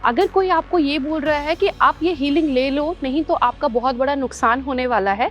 अगर कोई आपको ये बोल रहा है कि आप ये हीलिंग ले लो, नहीं तो आपका बहुत बड़ा नुकसान होने वाला है,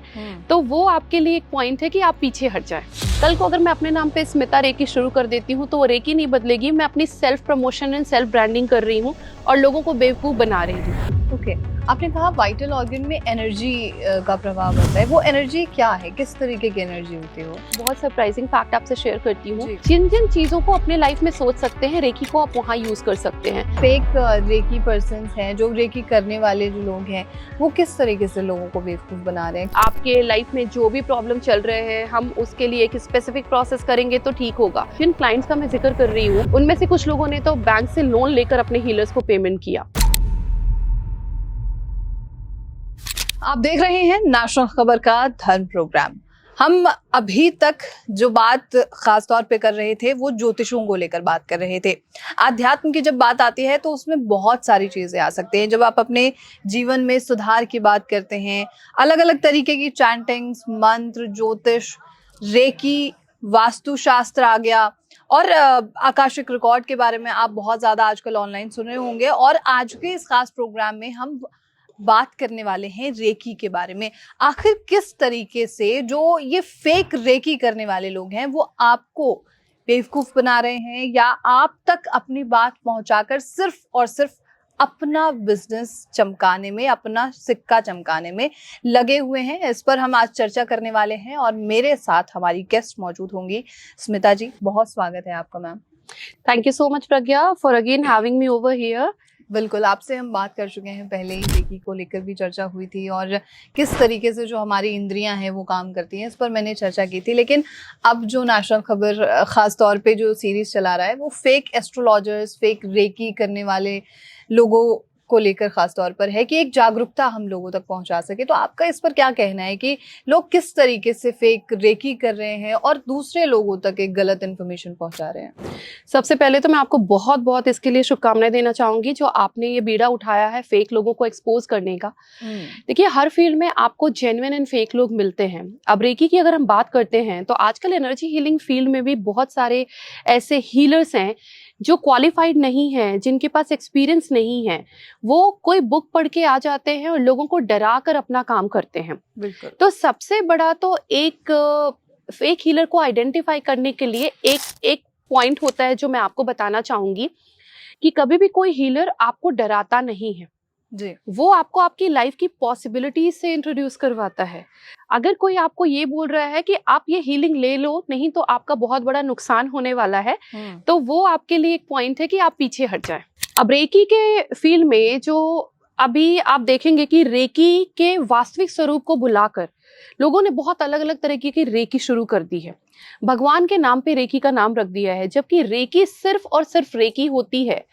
तो वो आपके लिए एक पॉइंट है कि आप पीछे हट जाएं। कल को अगर मैं अपने नाम पे स्मिता रेकी शुरू कर देती हूँ तो वो रेकी नहीं बदलेगी, मैं अपनी self promotion and self branding कर रही हूँ और लोगों को बेवकूफ बना रही हूँ। ओके, आपने कहा वाइटल ऑर्गन में एनर्जी का प्रभाव होता है, वो एनर्जी क्या है, किस तरीके की एनर्जी होती है वो? बहुत सरप्राइजिंग फैक्ट आपसे शेयर करती हूँ। जिन जिन चीजों को अपने लाइफ में सोच सकते हैं, रेकी को आप वहाँ यूज कर सकते हैं। फेक रेकी पर्सन्स हैं, जो रेकी करने वाले जो लोग हैं, वो किस तरीके से लोगों को बेवकूफ बना रहे हैं? आपके लाइफ में जो भी प्रॉब्लम चल रहे हैं, हम उसके लिए एक स्पेसिफिक प्रोसेस करेंगे तो ठीक होगा। जिन क्लाइंट्स का मैं जिक्र कर रही हूँ, उनमें से कुछ लोगों ने तो बैंक से लोन लेकर अपने हीलर्स को पेमेंट किया। आप देख रहे हैं नेशनल खबर का धर्म प्रोग्राम। हम अभी तक जो बात खास तौर पे कर रहे थे वो ज्योतिषों को लेकर बात कर रहे थे। आध्यात्म की जब बात आती है तो उसमें बहुत सारी चीजें आ सकती हैं। जब आप अपने जीवन में सुधार की बात करते हैं, अलग अलग तरीके की चैंटिंग्स, मंत्र, ज्योतिष, रेकी, वास्तुशास्त्र आ गया, और आकाशिक रिकॉर्ड के बारे में आप बहुत ज्यादा आजकल ऑनलाइन सुन रहे होंगे। और आज के इस खास प्रोग्राम में हम बात करने वाले हैं रेकी के बारे में। आखिर किस तरीके से जो ये फेक रेकी करने वाले लोग हैं वो आपको बेवकूफ बना रहे हैं, या आप तक अपनी बात पहुंचाकर सिर्फ और सिर्फ अपना बिजनेस चमकाने में, अपना सिक्का चमकाने में लगे हुए हैं। इस पर हम आज चर्चा करने वाले हैं और मेरे साथ हमारी गेस्ट मौजूद होंगी। स्मिता जी, बहुत स्वागत है आपका ma'am. Thank you so much Pragya for again having me over here. बिल्कुल, आपसे हम बात कर चुके हैं पहले ही, रेकी को लेकर भी चर्चा हुई थी और किस तरीके से जो हमारी इंद्रियां हैं वो काम करती हैं, इस पर मैंने चर्चा की थी। लेकिन अब जो नेशनल खबर खास तौर पे जो सीरीज चला रहा है वो फेक एस्ट्रोलॉजर्स, फेक रेकी करने वाले लोगों को लेकर खास तौर पर है कि एक जागरूकता हम लोगों तक पहुंचा सके। तो आपका इस पर क्या कहना है कि लोग किस तरीके से फेक रेकी कर रहे हैं और दूसरे लोगों तक एक गलत इन्फॉर्मेशन पहुंचा रहे हैं? सबसे पहले तो मैं आपको बहुत बहुत इसके लिए शुभकामनाएं देना चाहूंगी जो आपने ये बीड़ा उठाया है फेक लोगों को एक्सपोज करने का। देखिए, हर फील्ड में आपको जेन्युइन एंड फेक लोग मिलते हैं। अब रेकी की अगर हम बात करते हैं तो आजकल एनर्जी हीलिंग फील्ड में भी बहुत सारे ऐसे हीलर्स हैं जो क्वालिफाइड नहीं हैं, जिनके पास एक्सपीरियंस नहीं है। वो कोई बुक पढ़ के आ जाते हैं और लोगों को डरा कर अपना काम करते हैं। बिल्कुल। तो सबसे बड़ा तो एक फेक हीलर को आइडेंटिफाई करने के लिए एक पॉइंट होता है जो मैं आपको बताना चाहूंगी कि कभी भी कोई हीलर आपको डराता नहीं है जी। वो आपको आपकी लाइफ की पॉसिबिलिटीज से इंट्रोड्यूस करवाता है। अगर कोई आपको ये बोल रहा है कि आप ये हीलिंग ले लो, नहीं तो आपका बहुत बड़ा नुकसान होने वाला है, तो वो आपके लिए एक पॉइंट है कि आप पीछे हट जाएं। अब रेकी के फील्ड में जो अभी आप देखेंगे कि रेकी के वास्तविक स्वरूप को भुलाकर लोगों ने बहुत अलग अलग तरीके की रेकी शुरू कर दी है। भगवान के नाम पे रेकी का नाम रख दिया है, जबकि रेकी सिर्फ और सिर्फ रेकी होती है।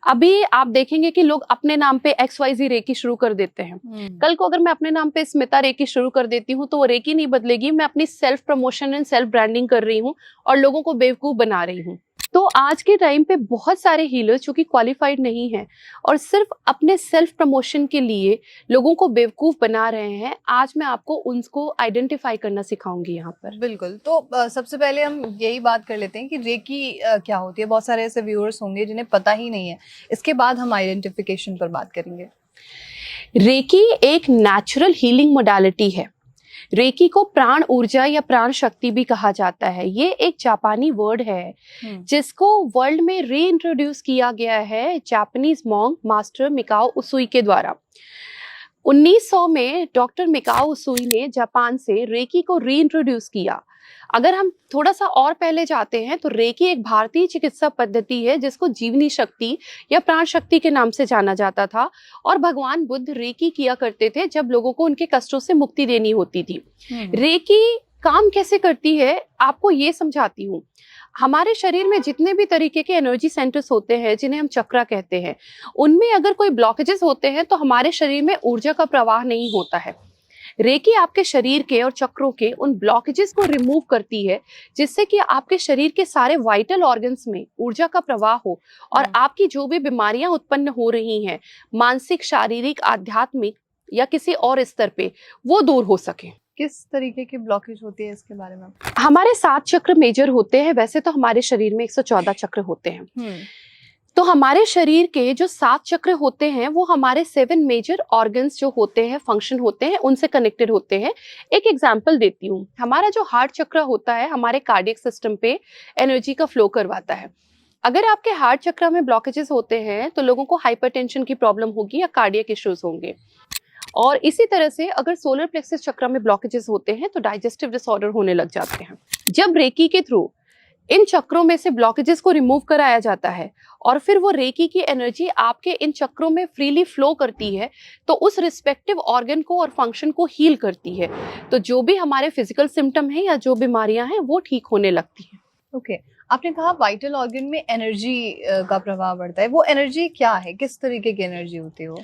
अभी आप देखेंगे कि लोग अपने नाम पे XYZ रेकी शुरू कर देते हैं। कल को अगर मैं अपने नाम पे स्मिता रेकी शुरू कर देती हूँ तो वो रेकी नहीं बदलेगी, मैं अपनी self promotion and self branding कर रही हूँ और लोगों को बेवकूफ बना रही हूँ। तो आज के टाइम पे बहुत सारे हीलर्स जो कि क्वालिफाइड नहीं हैं और सिर्फ अपने सेल्फ प्रमोशन के लिए लोगों को बेवकूफ बना रहे हैं, आज मैं आपको उनको आइडेंटिफाई करना सिखाऊंगी यहाँ पर। बिल्कुल। तो सबसे पहले हम यही बात कर लेते हैं कि रेकी क्या होती है। बहुत सारे ऐसे व्यूअर्स होंगे जिन्हें पता ही नहीं है, इसके बाद हम आइडेंटिफिकेशन पर बात करेंगे। रेकी एक नेचुरल हीलिंग मोडालिटी है। रेकी को प्राण ऊर्जा या प्राण शक्ति भी कहा जाता है। ये एक जापानी वर्ड है जिसको वर्ल्ड में रीइंट्रोड्यूस किया गया है जापानीज मॉन्क मास्टर मिकाओ उसुई के द्वारा। 1900 में डॉक्टर मिकाओ उसुई ने जापान से रेकी को रीइंट्रोड्यूस किया। अगर हम थोड़ा सा और पहले जाते हैं तो रेकी एक भारतीय चिकित्सा पद्धति है जिसको जीवनी शक्ति या प्राण शक्ति के नाम से जाना जाता था, और भगवान बुद्ध रेकी किया करते थे जब लोगों को उनके कष्टों से मुक्ति देनी होती थी। रेकी काम कैसे करती है आपको ये समझाती हूँ। हमारे शरीर में जितने भी तरीके के एनर्जी सेंटर्स होते हैं जिन्हें हम चक्रा कहते हैं, उनमें अगर कोई ब्लॉकेजेस होते हैं तो हमारे शरीर में ऊर्जा का प्रवाह नहीं होता है। रेकी आपके शरीर के और चक्रों के उन ब्लॉकेजेस को रिमूव करती है, जिससे कि आपके शरीर के सारे वाइटल ऑर्गन्स में ऊर्जा का प्रवाह हो और आपकी जो भी बीमारियां उत्पन्न हो रही हैं, मानसिक, शारीरिक, आध्यात्मिक या किसी और स्तर पे, वो दूर हो सके। किस तरीके की ब्लॉकेज होती है इसके बारे में? हमारे 7 चक्र मेजर होते हैं। वैसे तो हमारे शरीर में 114 चक्र होते हैं। तो हमारे शरीर के जो 7 चक्र होते हैं वो हमारे 7 मेजर ऑर्गन्स जो होते हैं, फंक्शन होते हैं, उनसे कनेक्टेड होते हैं। एक एग्जांपल देती हूँ। हमारा जो हार्ट चक्र होता है हमारे कार्डियक सिस्टम पे एनर्जी का फ्लो करवाता है। अगर आपके हार्ट चक्र में ब्लॉकेजेस होते हैं तो लोगों को हाइपरटेंशन की प्रॉब्लम होगी या कार्डियक इश्यूज होंगे। और इसी तरह से अगर सोलर प्लेक्सस चक्र में ब्लॉकेजेस होते हैं तो डाइजेस्टिव डिसऑर्डर होने लग जाते हैं। जब रेकी के थ्रू इन चक्रों में से ब्लॉकेजेस को रिमूव कराया जाता है और फिर वो रेकी की एनर्जी आपके इन चक्रों में फ्रीली फ्लो करती है तो उस रिस्पेक्टिव ऑर्गन को और फंक्शन को हील करती है। तो जो भी हमारे फिजिकल सिम्टम हैं या जो बीमारियां हैं वो ठीक होने लगती हैं। ओके, आपने कहा वाइटल ऑर्गन में एनर्जी का प्रभाव बढ़ता है। वो एनर्जी क्या है, किस तरीके की एनर्जी होती है वो?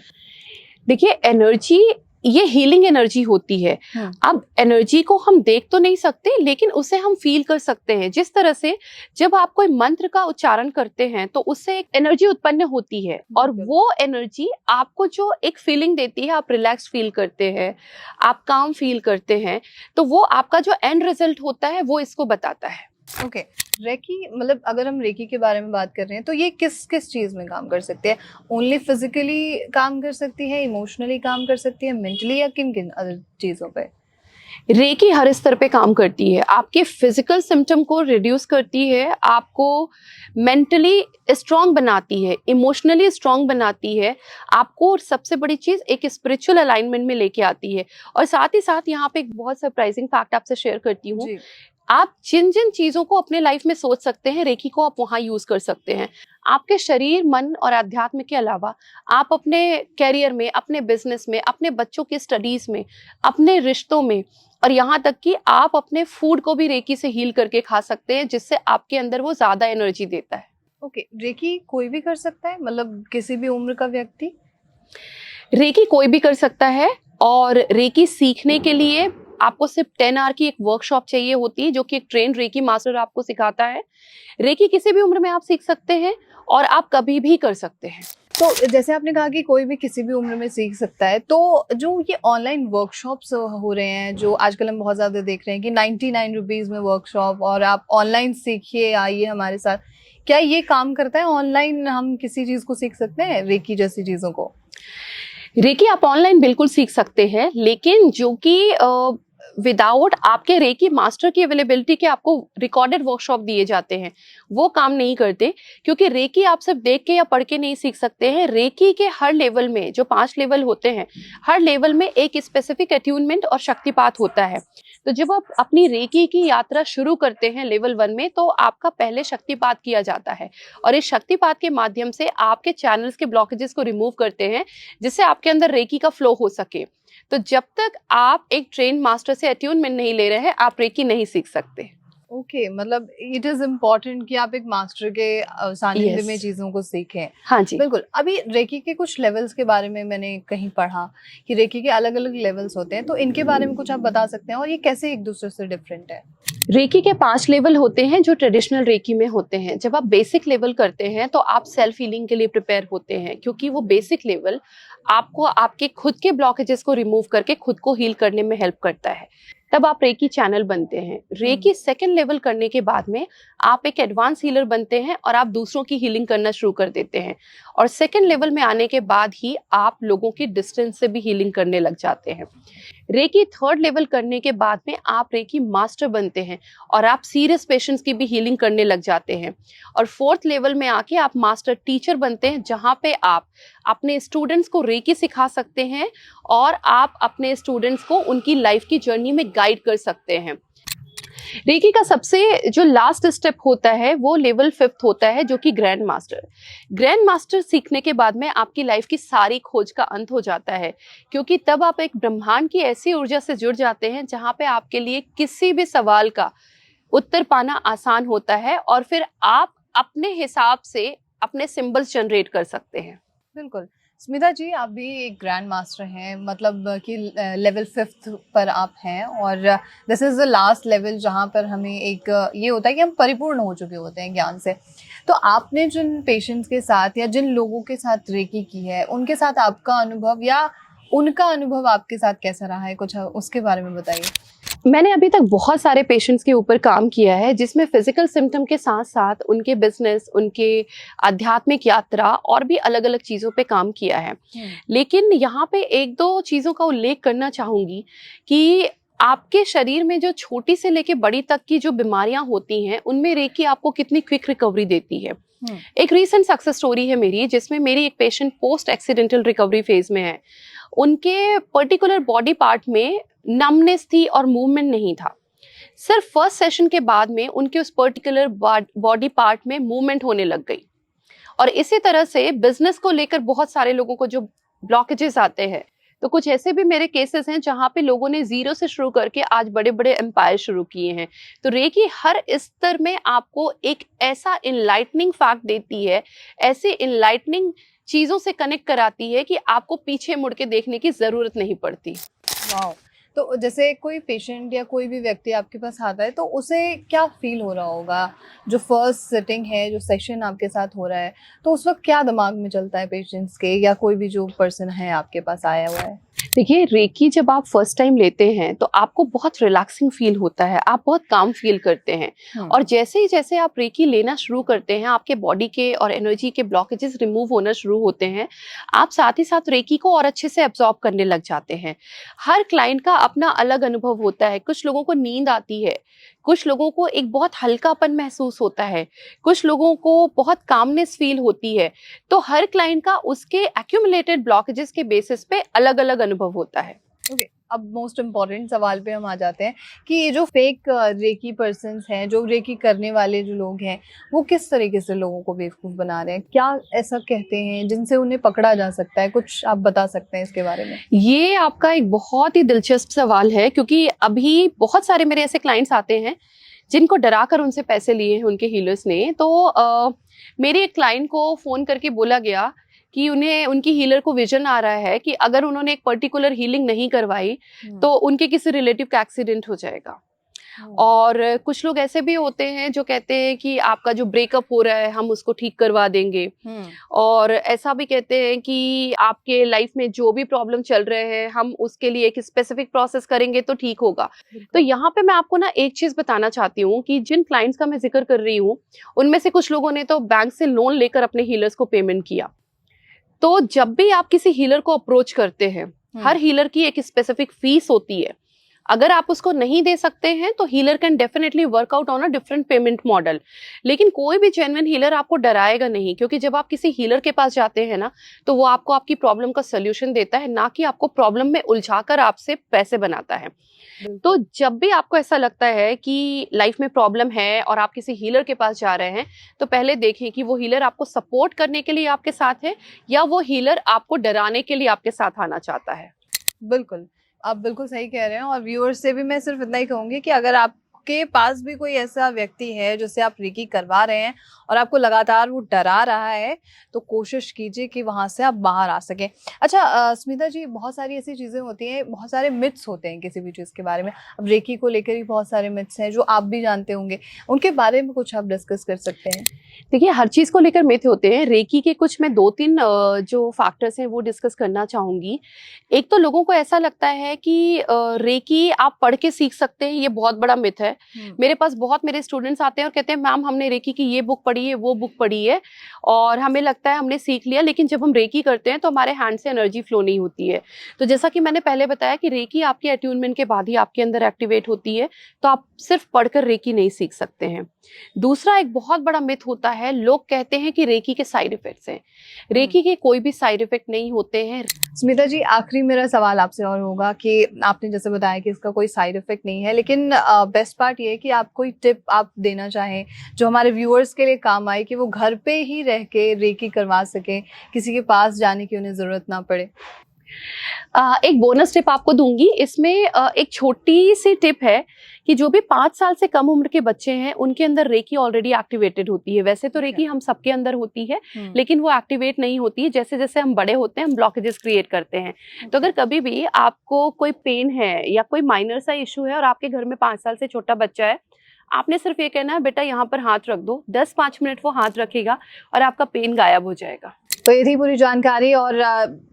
देखिए, एनर्जी ये हीलिंग एनर्जी होती है। अब एनर्जी को हम देख तो नहीं सकते लेकिन उसे हम फील कर सकते हैं। जिस तरह से जब आप कोई मंत्र का उच्चारण करते हैं तो उससे एक एनर्जी उत्पन्न होती है और वो एनर्जी आपको जो एक फीलिंग देती है, आप रिलैक्स फील करते हैं, आप काम फील करते हैं, तो वो आपका जो एंड रिजल्ट होता है वो इसको बताता है। ओके, रेकी मतलब अगर हम रेकी के बारे में बात कर रहे हैं तो ये किस किस चीज में काम कर सकती है? ओनली फिजिकली काम कर सकती है, इमोशनली काम कर सकती है, मेंटली, या किन किन अदर चीजों पे? रेकी हर स्तर पे काम करती है। आपके फिजिकल सिम्टम को रिड्यूस करती है, आपको मेंटली स्ट्रांग बनाती है, इमोशनली स्ट्रांग बनाती है, आपको सबसे बड़ी चीज एक स्पिरिचुअल अलाइनमेंट में लेके आती है। और साथ ही साथ यहाँ पे एक बहुत सरप्राइजिंग फैक्ट आपसे शेयर करती हूँ। आप जिन जिन चीजों को अपने लाइफ में सोच सकते हैं रेकी को आप वहां यूज कर सकते हैं। आपके शरीर, मन और अध्यात्म के अलावा आप अपने कैरियर में, अपने बिजनेस में, अपने बच्चों की स्टडीज में, अपने रिश्तों में और यहाँ तक कि आप अपने फूड को भी रेकी से हील करके खा सकते हैं, जिससे आपके अंदर वो ज्यादा एनर्जी देता है। ओके, रेकी कोई भी कर सकता है, मतलब किसी भी उम्र का व्यक्ति? रेकी कोई भी कर सकता है और रेकी सीखने के लिए आपको सिर्फ 10 आवर की एक वर्कशॉप चाहिए होती है जो कि एक ट्रेन रेकी मास्टर आपको सिखाता है। रेकी किसी भी उम्र में आप सीख सकते हैं और आप कभी भी कर सकते हैं। तो जैसे आपने कहा कि कोई भी किसी भी उम्र में सीख सकता है, तो जो ये ऑनलाइन वर्कशॉप्स हो रहे हैं जो आजकल हम बहुत ज़्यादा देख रहे हैं कि 99 रुपीज़ में वर्कशॉप और आप ऑनलाइन सीखिए, आइए हमारे साथ, क्या ये काम करता है? ऑनलाइन हम किसी चीज़ को सीख सकते हैं, रेकी जैसी चीज़ों को? रेकी आप ऑनलाइन बिल्कुल सीख सकते हैं, लेकिन जो कि विदाउट आपके रेकी मास्टर की अवेलेबिलिटी के आपको रिकॉर्डेड वर्कशॉप दिए जाते हैं, वो काम नहीं करते। क्योंकि रेकी आप सिर्फ देख के या पढ़ के नहीं सीख सकते हैं। रेकी के हर लेवल में, जो 5 लेवल होते हैं, हर लेवल में एक स्पेसिफिक अट्यूनमेंट और शक्तिपात होता है। तो जब आप अपनी रेकी की यात्रा शुरू करते हैं लेवल 1 में, तो आपका पहले शक्तिपात किया जाता है और इस शक्तिपात के माध्यम से आपके चैनल्स के ब्लॉकेजेस को रिमूव करते हैं, जिससे आपके अंदर रेकी का फ्लो हो सके। तो जब तक आप एक ट्रेन मास्टर से अट्यूनमेंट नहीं ले रहे हैं, आप रेकी नहीं सीख सकते। ओके, मतलब इट इज इम्पोर्टेंट कि आप एक मास्टर के सानिध्य में चीजों को सीखें। हाँ जी, बिल्कुल। अभी रेकी के कुछ लेवल्स के बारे में मैंने कहीं पढ़ा कि रेकी के अलग अलग लेवल्स होते हैं, तो इनके बारे में कुछ आप बता सकते हैं और ये कैसे एक दूसरे से डिफरेंट है? रेकी के 5 लेवल होते हैं जो ट्रेडिशनल रेकी में होते हैं। जब आप बेसिक लेवल करते हैं तो आप सेल्फ हीलिंग के लिए प्रिपेयर होते हैं, क्योंकि वो बेसिक लेवल आपको आपके खुद के ब्लॉकेजेस को रिमूव करके खुद को हील करने में हेल्प करता है। तब आप रेकी चैनल बनते हैं। रेकी सेकंड लेवल करने के बाद में आप एक एडवांस हीलर बनते हैं और आप दूसरों की हीलिंग करना शुरू कर देते हैं। और सेकंड लेवल में आने के बाद ही आप लोगों की डिस्टेंस से भी हीलिंग करने लग जाते हैं। रेकी थर्ड लेवल करने के बाद में आप रेकी मास्टर बनते हैं और आप सीरियस पेशेंट्स की भी हीलिंग करने लग जाते हैं। और फोर्थ लेवल में आके आप मास्टर टीचर बनते हैं, जहाँ पे आप अपने स्टूडेंट्स को रेकी सिखा सकते हैं और आप अपने स्टूडेंट्स को उनकी लाइफ की जर्नी में गाइड कर सकते हैं। रेकी का सबसे जो लास्ट स्टेप होता है वो लेवल 5th होता है, जो कि ग्रैंड मास्टर। ग्रैंड मास्टर सीखने के बाद में आपकी लाइफ की सारी खोज का अंत हो जाता है, क्योंकि तब आप एक ब्रह्मांड की ऐसी ऊर्जा से जुड़ जाते हैं जहां पे आपके लिए किसी भी सवाल का उत्तर पाना आसान होता है और फिर आप अपने हिसाब से अपने सिंबल्स जनरेट कर सकते हैं। बिल्कुल। स्मिता जी, आप भी एक ग्रैंड मास्टर हैं, मतलब कि लेवल 5th पर आप हैं और this is the last level जहाँ पर हमें एक ये होता है कि हम परिपूर्ण हो चुके होते हैं ज्ञान से। तो आपने जिन पेशेंट्स के साथ या जिन लोगों के साथ रेकी की है, उनके साथ आपका अनुभव या उनका अनुभव आपके साथ कैसा रहा है, कुछ उसके बारे में बताइए। मैंने अभी तक बहुत सारे पेशेंट्स के ऊपर काम किया है, जिसमें फिजिकल सिम्टम के साथ साथ उनके बिजनेस, उनके आध्यात्मिक यात्रा और भी अलग अलग चीज़ों पे काम किया है। लेकिन यहाँ पे एक दो चीज़ों का उल्लेख करना चाहूँगी कि आपके शरीर में जो छोटी से लेके बड़ी तक की जो बीमारियां होती हैं, उनमें रेकी आपको कितनी क्विक रिकवरी देती है। एक रीसेंट सक्सेस स्टोरी है मेरी, जिसमें मेरी एक patient post accidental recovery phase में है। उनके पर्टिकुलर बॉडी पार्ट में नमनेस थी और मूवमेंट नहीं था। सिर्फ फर्स्ट सेशन के बाद में उनके उस पर्टिकुलर बॉडी पार्ट में मूवमेंट होने लग गई। और इसी तरह से बिजनेस को लेकर बहुत सारे लोगों को जो ब्लॉकेजेस आते हैं, तो कुछ ऐसे भी मेरे केसेस हैं जहां पे लोगों ने जीरो से शुरू करके आज बड़े बड़े एम्पायर शुरू किए हैं। तो रेकी हर स्तर में आपको एक ऐसा इनलाइटनिंग फैक्ट देती है, ऐसे इनलाइटनिंग चीजों से कनेक्ट कराती है कि आपको पीछे मुड़ के देखने की जरूरत नहीं पड़ती। वाओ। तो जैसे कोई पेशेंट या कोई भी व्यक्ति आपके पास आता है तो उसे क्या फील हो रहा होगा, जो फर्स्ट सिटिंग है, जो सेशन आपके साथ हो रहा है, तो उस वक्त क्या दिमाग में चलता है पेशेंट्स के, या कोई भी जो पर्सन है आपके पास आया हुआ है? देखिए, रेकी जब आप फर्स्ट टाइम लेते हैं तो आपको बहुत रिलैक्सिंग फील होता है, आप बहुत काम फील करते हैं। और जैसे आप रेकी लेना शुरू करते हैं, आपके बॉडी के और एनर्जी के ब्लॉकेजेस रिमूव होना शुरू होते हैं। आप साथ ही साथ रेकी को और अच्छे से एब्जॉर्ब करने लग जाते हैं। हर क्लाइंट का अपना अलग अनुभव होता है। कुछ लोगों को नींद आती है, कुछ लोगों को एक बहुत हल्कापन महसूस होता है, कुछ लोगों को बहुत कामनेस फील होती है। तो हर क्लाइंट का उसके एक्यूमुलेटेड ब्लॉकेजेस के बेसिस पे अलग अलग अनुभव होता है। ओके, अब मोस्ट इम्पॉर्टेंट सवाल पे हम आ जाते हैं कि ये जो फेक रेकी पर्सन्स हैं, जो रेकी करने वाले जो लोग हैं, वो किस तरीके से लोगों को बेवकूफ़ बना रहे हैं? क्या ऐसा कहते हैं जिनसे उन्हें पकड़ा जा सकता है? कुछ आप बता सकते हैं इसके बारे में? ये आपका एक बहुत ही दिलचस्प सवाल है, क्योंकि अभी बहुत सारे मेरे ऐसे क्लाइंट्स आते हैं जिनको डरा कर उनसे पैसे लिए हैं उनके हीलर्स ने। तो मेरे एक क्लाइंट को फ़ोन करके बोला गया कि उन्हें, उनकी हीलर को विजन आ रहा है कि अगर उन्होंने एक पर्टिकुलर हीलिंग नहीं करवाई तो उनके किसी रिलेटिव का एक्सीडेंट हो जाएगा। और कुछ लोग ऐसे भी होते हैं जो कहते हैं कि आपका जो ब्रेकअप हो रहा है हम उसको ठीक करवा देंगे। और ऐसा भी कहते हैं कि आपके लाइफ में जो भी प्रॉब्लम चल रहे हैं हम उसके लिए एक स्पेसिफिक प्रोसेस करेंगे तो ठीक होगा। तो यहाँ पे मैं आपको ना एक चीज बताना चाहती हूँ कि जिन क्लाइंट्स का मैं जिक्र कर रही हूँ, उनमें से कुछ लोगों ने तो बैंक से लोन लेकर अपने हीलर्स को पेमेंट किया। तो जब भी आप किसी हीलर को अप्रोच करते हैं, हर हीलर की एक स्पेसिफिक फीस होती है। अगर आप उसको नहीं दे सकते हैं तो healer can definitely work out on a different payment model. लेकिन कोई भी जेन्युइन हीलर आपको डराएगा नहीं, क्योंकि जब आप किसी हीलर के पास जाते हैं ना, तो वो आपको आपकी प्रॉब्लम का सोल्यूशन देता है, ना कि आपको प्रॉब्लम में उलझाकर आपसे पैसे बनाता है। तो जब भी आपको ऐसा लगता है कि लाइफ में प्रॉब्लम है और आप किसी हीलर के पास जा रहे हैं, तो पहले देखें कि वो हीलर आपको सपोर्ट करने के लिए आपके साथ है या वो हीलर आपको डराने के लिए आपके साथ आना चाहता है। बिल्कुल, आप बिल्कुल सही कह रहे हैं। और व्यूअर्स से भी मैं सिर्फ इतना ही कहूँगी कि अगर आपके पास भी कोई ऐसा व्यक्ति है जिससे आप रेकी करवा रहे हैं और आपको लगातार वो डरा रहा है, तो कोशिश कीजिए कि वहाँ से आप बाहर आ सकें। अच्छा स्मिता जी, बहुत सारी ऐसी चीज़ें होती हैं, बहुत सारे मिथ्स होते हैं किसी भी चीज़ के बारे में। अब रेकी को लेकर ही बहुत सारे मिथ्स हैं जो आप भी जानते होंगे, उनके बारे में कुछ आप डिस्कस कर सकते हैं? देखिए, हर चीज को लेकर मिथ होते हैं। रेकी के कुछ मैं 2-3 जो फैक्टर्स हैं वो डिस्कस करना चाहूंगी। एक तो लोगों को ऐसा लगता है कि रेकी आप पढ़ के सीख सकते हैं, ये बहुत बड़ा मिथ है। मेरे पास बहुत मेरे स्टूडेंट्स आते हैं और कहते हैं मैम हमने रेकी की ये बुक पढ़ी है, वो बुक पढ़ी है और हमें लगता है हमने सीख लिया, लेकिन जब हम रेकी करते हैं तो हमारे हैंड से एनर्जी फ्लो नहीं होती है। तो जैसा कि मैंने पहले बताया कि रेकी आपके अट्यूनमेंट के बाद ही आपके अंदर एक्टिवेट होती है, तो आप सिर्फ पढ़कर रेकी नहीं सीख सकते हैं। दूसरा एक बहुत बड़ा मिथ होता है, लोग कहते हैं कि रेकी के साइड इफेक्ट्स हैं। रेकी के कोई भी साइड इफेक्ट नहीं होते हैं। स्मिता जी, आखिरी मेरा सवाल आपसे और होगा कि आपने जैसे बताया कि इसका कोई साइड इफेक्ट नहीं है, लेकिन बेस्ट पार्ट ये है कि आप कोई टिप आप देना चाहें जो हमारे व्यूअर्स के लिए काम आए, कि वो घर पे ही रह के रेकी करवा सकें, किसी के पास जाने की उन्हें ज़रूरत ना पड़े। एक बोनस टिप आपको दूंगी। इसमें एक छोटी सी टिप है कि जो भी 5 साल से कम उम्र के बच्चे हैं उनके अंदर रेकी ऑलरेडी एक्टिवेटेड होती है। वैसे तो रेकी हम सबके अंदर होती है, लेकिन वो एक्टिवेट नहीं होती है। जैसे जैसे हम बड़े होते हैं हम ब्लॉकेजेस क्रिएट करते हैं। तो अगर कभी भी आपको कोई पेन है या कोई माइनर सा इशू है और आपके घर में 5 साल से छोटा बच्चा है, आपने सिर्फ ये कहना है बेटा यहाँ पर हाथ रख दो, 10-5 मिनट वो हाथ रखेगा और आपका पेन गायब हो जाएगा। तो ये थी पूरी जानकारी और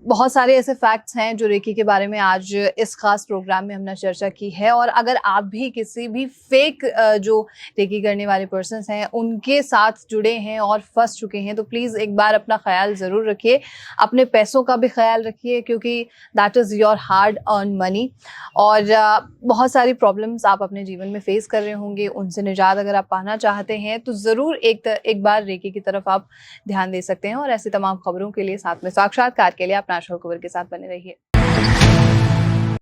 बहुत सारे ऐसे फैक्ट्स हैं जो रेकी के बारे में आज इस खास प्रोग्राम में हमने चर्चा की है। और अगर आप भी किसी भी फेक जो रेकी करने वाले पर्सन्स हैं उनके साथ जुड़े हैं और फंस चुके हैं तो प्लीज़ एक बार अपना ख्याल ज़रूर रखिए, अपने पैसों का भी ख्याल रखिए क्योंकि that is your hard earn money. और बहुत सारी प्रॉब्लम्स आप अपने जीवन में फेस कर रहे होंगे, उनसे निजात अगर आप पाना चाहते हैं तो ज़रूर एक बार रेकी की तरफ आप ध्यान दे सकते हैं। और ऐसी तमाम खबरों के लिए, साथ में साक्षात्कार के लिए आप नेशनल खबर के साथ बने रहिए।